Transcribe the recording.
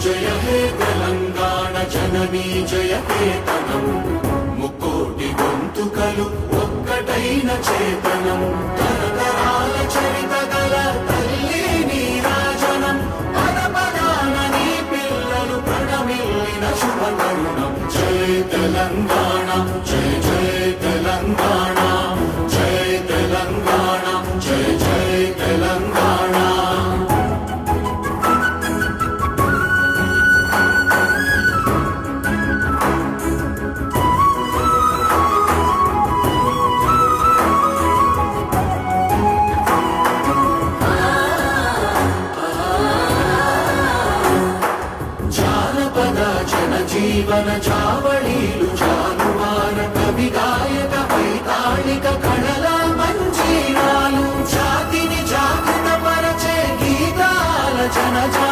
జయ హే తెలంగాణ జననీ జయ కేతనం ముక్కోటి గొంతుకలు ఒక్కటైన చేతనం తరతరాల చరిత గల తల్లి నీరాజనం పద పదాన నీ పిల్లలు ప్రణమిల్లిన శుభ తరుణం జయ తెలంగాణ జయ జయ తెలంగాణ జయ తెలంగాణ జయ జయ తెలంగాణ జీవన చావళీలు జానువార కవి గాయక వైతాళిక కళల మంజీరాలు జాతిని జాగృత పరచే గీతాల జనజా